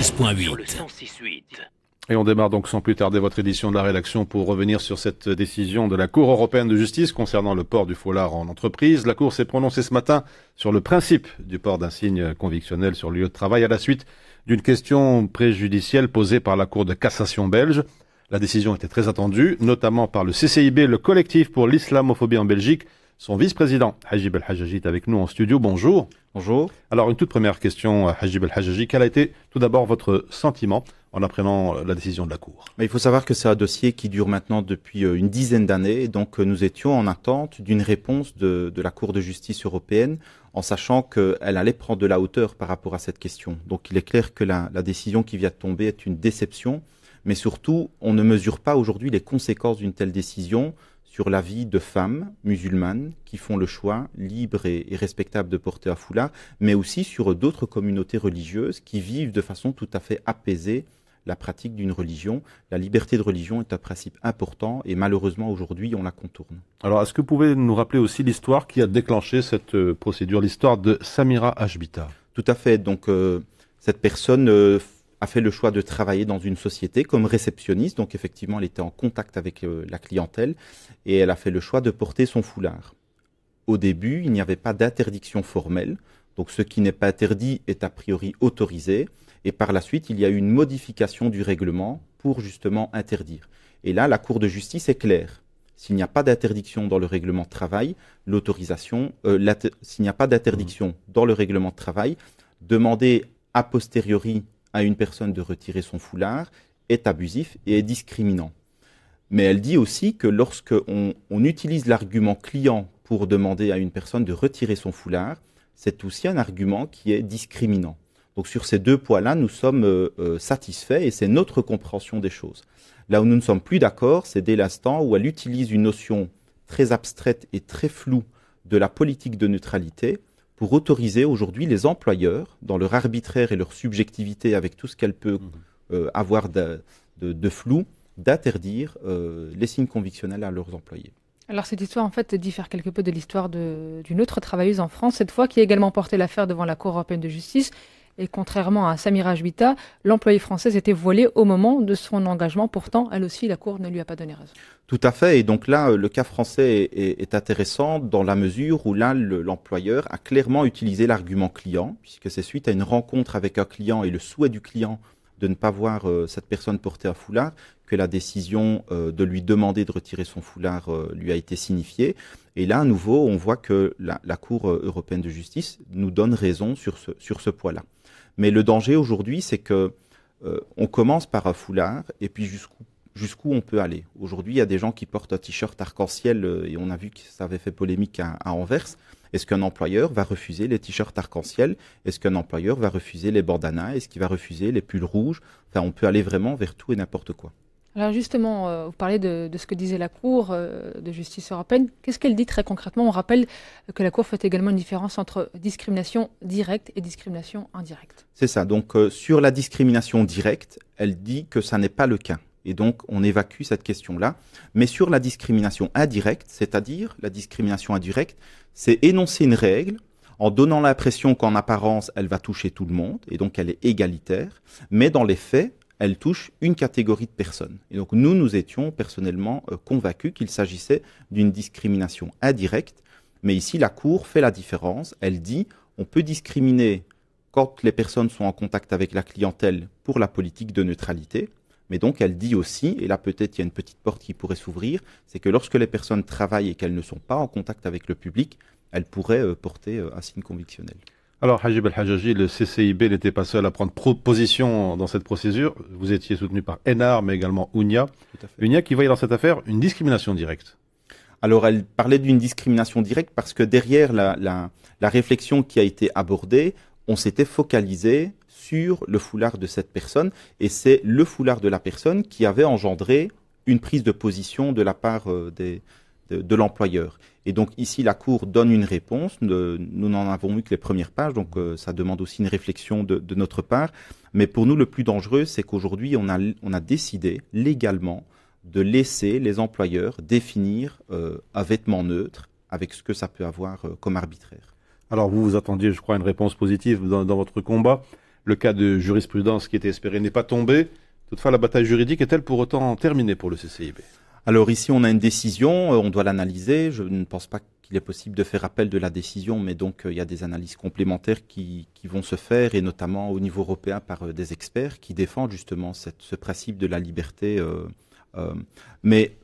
sur le 106.8. Et on démarre donc sans plus tarder votre édition de la rédaction pour revenir sur cette décision de la Cour européenne de justice concernant le port du foulard en entreprise. La Cour s'est prononcée ce matin sur le principe du port d'un signe convictionnel sur le lieu de travail à la suite d'une question préjudicielle posée par la Cour de cassation belge. La décision était très attendue, notamment par le CCIB, le collectif pour l'islamophobie en Belgique. Son vice-président, Hajib El-Hajjaji, est avec nous en studio. Bonjour. Bonjour. Alors, une toute première question, Hajib El-Hajjaji. Quel a été tout d'abord votre sentiment en apprenant la décision de la Cour? Il faut savoir que c'est un dossier qui dure maintenant depuis une dizaine d'années. Donc, nous étions en attente d'une réponse de la Cour de justice européenne, en sachant qu'elle allait prendre de la hauteur par rapport à cette question. Donc, il est clair que la décision qui vient de tomber est une déception. Mais surtout, on ne mesure pas aujourd'hui les conséquences d'une telle décision sur la vie de femmes musulmanes qui font le choix libre et respectable de porter un foulard, mais aussi sur d'autres communautés religieuses qui vivent de façon tout à fait apaisée la pratique d'une religion. La liberté de religion est un principe important et malheureusement aujourd'hui on la contourne. Alors est-ce que vous pouvez nous rappeler aussi l'histoire qui a déclenché cette procédure, l'histoire de Samira Ajbita? Tout à fait, donc cette personne a fait le choix de travailler dans une société comme réceptionniste, donc effectivement elle était en contact avec la clientèle et elle a fait le choix de porter son foulard. Au début, il n'y avait pas d'interdiction formelle, donc ce qui n'est pas interdit est a priori autorisé, et par la suite il y a eu une modification du règlement pour justement interdire. Et là, la Cour de justice est claire. S'il n'y a pas d'interdiction dans le règlement de travail, s'il n'y a pas d'interdiction dans le règlement de travail, demander a posteriori à une personne de retirer son foulard est abusif et est discriminant. Mais elle dit aussi que lorsque on utilise l'argument client pour demander à une personne de retirer son foulard, c'est aussi un argument qui est discriminant. Donc sur ces deux points-là, nous sommes satisfaits et c'est notre compréhension des choses. Là où nous ne sommes plus d'accord, c'est dès l'instant où elle utilise une notion très abstraite et très floue de la politique de neutralité pour autoriser aujourd'hui les employeurs, dans leur arbitraire et leur subjectivité avec tout ce qu'elle peut avoir de flou, d'interdire les signes convictionnels à leurs employés. Alors cette histoire en fait diffère quelque peu de l'histoire d'une autre travailleuse en France, cette fois qui a également porté l'affaire devant la Cour européenne de justice. Et contrairement à Samira Ajbita, l'employée française était voilée au moment de son engagement. Pourtant, elle aussi, la Cour ne lui a pas donné raison. Tout à fait. Et donc là, le cas français est intéressant dans la mesure où là, l'employeur a clairement utilisé l'argument client, puisque c'est suite à une rencontre avec un client et le souhait du client de ne pas voir cette personne porter un foulard que la décision de lui demander de retirer son foulard lui a été signifiée. Et là, à nouveau, on voit que la Cour européenne de justice nous donne raison sur ce point-là. Mais le danger aujourd'hui, c'est que on commence par un foulard et puis jusqu'où on peut aller. Aujourd'hui, il y a des gens qui portent un t-shirt arc-en-ciel et on a vu que ça avait fait polémique à Anvers. Est-ce qu'un employeur va refuser les t-shirts arc-en-ciel? Est-ce qu'un employeur va refuser les bandanas? Est-ce qu'il va refuser les pulls rouges? Enfin, on peut aller vraiment vers tout et n'importe quoi. Alors justement, vous parlez de ce que disait la Cour de justice européenne. Qu'est-ce qu'elle dit très concrètement? On rappelle que la Cour fait également une différence entre discrimination directe et discrimination indirecte. C'est ça. Donc sur la discrimination directe, elle dit que ça n'est pas le cas. Et donc on évacue cette question-là. Mais sur la discrimination indirecte, c'est-à-dire la discrimination indirecte, c'est énoncer une règle en donnant l'impression qu'en apparence, elle va toucher tout le monde, et donc elle est égalitaire, mais dans les faits, elle touche une catégorie de personnes. Et donc nous étions personnellement convaincus qu'il s'agissait d'une discrimination indirecte, mais ici la Cour fait la différence. Elle dit on peut discriminer quand les personnes sont en contact avec la clientèle pour la politique de neutralité, mais donc elle dit aussi, et là peut-être il y a une petite porte qui pourrait s'ouvrir, c'est que lorsque les personnes travaillent et qu'elles ne sont pas en contact avec le public, elles pourraient porter un signe convictionnel. Alors, Hajib El-Hajjaji, le CCIB n'était pas seul à prendre position dans cette procédure. Vous étiez soutenu par Enar, mais également Ounia. Ounia qui voyait dans cette affaire une discrimination directe. Alors, elle parlait d'une discrimination directe parce que derrière la réflexion qui a été abordée, on s'était focalisé sur le foulard de cette personne. Et c'est le foulard de la personne qui avait engendré une prise de position de la part de l'employeur. Et donc ici, la Cour donne une réponse. Nous n'en avons eu que les premières pages, donc ça demande aussi une réflexion de notre part. Mais pour nous, le plus dangereux, c'est qu'aujourd'hui, on a décidé légalement de laisser les employeurs définir un vêtement neutre avec ce que ça peut avoir comme arbitraire. Alors vous vous attendiez, je crois, à une réponse positive dans votre combat. Le cas de jurisprudence qui était espéré n'est pas tombé. Toutefois, la bataille juridique est-elle pour autant terminée pour le CCIB? Alors ici, on a une décision, on doit l'analyser. Je ne pense pas qu'il est possible de faire appel de la décision, mais donc il y a des analyses complémentaires qui vont se faire, et notamment au niveau européen par des experts qui défendent justement ce principe de la liberté. Mais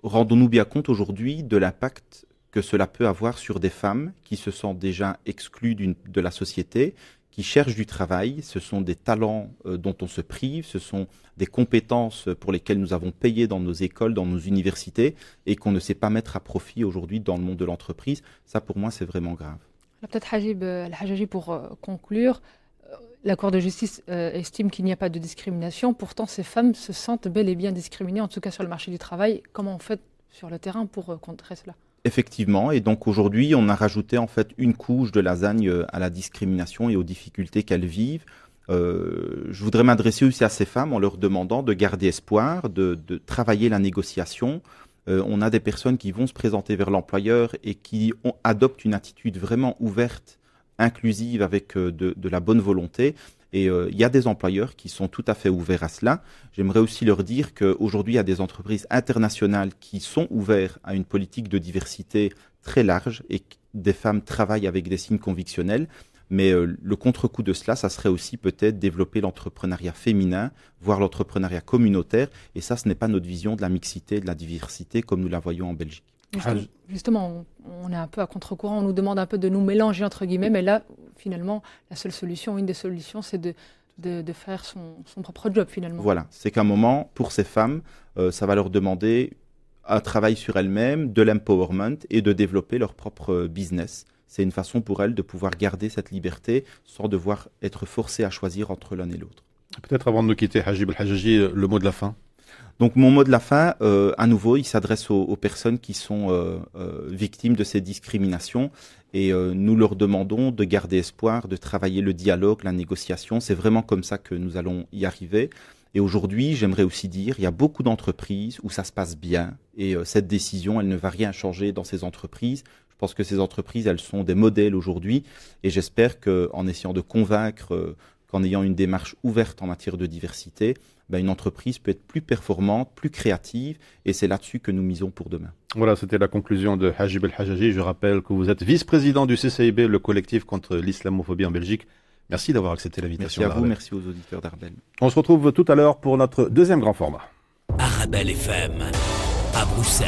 rendons-nous bien compte aujourd'hui de l'impact que cela peut avoir sur des femmes qui se sentent déjà exclues de la société, qui cherchent du travail. Ce sont des talents dont on se prive, ce sont des compétences pour lesquelles nous avons payé dans nos écoles, dans nos universités, et qu'on ne sait pas mettre à profit aujourd'hui dans le monde de l'entreprise. Ça, pour moi, c'est vraiment grave. Peut-être Hajib El-Hajaji, pour conclure, la Cour de justice estime qu'il n'y a pas de discrimination. Pourtant, ces femmes se sentent bel et bien discriminées, en tout cas sur le marché du travail. Comment on fait sur le terrain pour contrer cela ? Effectivement, et donc aujourd'hui, on a rajouté en fait une couche de lasagne à la discrimination et aux difficultés qu'elles vivent. Je voudrais m'adresser aussi à ces femmes en leur demandant de garder espoir, de travailler la négociation. On a des personnes qui vont se présenter vers l'employeur et qui adoptent une attitude vraiment ouverte, inclusive, avec de la bonne volonté. Et il y a des employeurs qui sont tout à fait ouverts à cela. J'aimerais aussi leur dire qu'aujourd'hui, il y a des entreprises internationales qui sont ouvertes à une politique de diversité très large et des femmes travaillent avec des signes convictionnels. Mais le contre-coup de cela, ça serait aussi peut-être développer l'entrepreneuriat féminin, voire l'entrepreneuriat communautaire. Et ça, ce n'est pas notre vision de la mixité, de la diversité comme nous la voyons en Belgique. Justement, on est un peu à contre-courant, on nous demande un peu de nous mélanger entre guillemets, mais là, finalement, la seule solution, une des solutions, c'est de faire son propre job finalement. Voilà, c'est qu'à un moment, pour ces femmes, ça va leur demander un travail sur elles-mêmes, de l'empowerment et de développer leur propre business. C'est une façon pour elles de pouvoir garder cette liberté sans devoir être forcées à choisir entre l'un et l'autre. Peut-être avant de nous quitter, Hajib El-Hajaji, le mot de la fin. Donc mon mot de la fin, à nouveau, il s'adresse aux personnes qui sont victimes de ces discriminations et nous leur demandons de garder espoir, de travailler le dialogue, la négociation. C'est vraiment comme ça que nous allons y arriver. Et aujourd'hui, j'aimerais aussi dire, il y a beaucoup d'entreprises où ça se passe bien et cette décision, elle ne va rien changer dans ces entreprises. Je pense que ces entreprises, elles sont des modèles aujourd'hui et j'espère qu'en essayant de convaincre qu'en ayant une démarche ouverte en matière de diversité, une entreprise peut être plus performante, plus créative, et c'est là-dessus que nous misons pour demain. Voilà, c'était la conclusion de Hajib El-Hajaji. Je rappelle que vous êtes vice-président du CCIB, le collectif contre l'islamophobie en Belgique. Merci d'avoir accepté l'invitation. Merci à vous, merci aux auditeurs d'Arabelle. On se retrouve tout à l'heure pour notre deuxième grand format. Arabelle FM, à Bruxelles,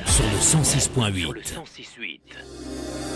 sur le 106.8. Sur le 106.8.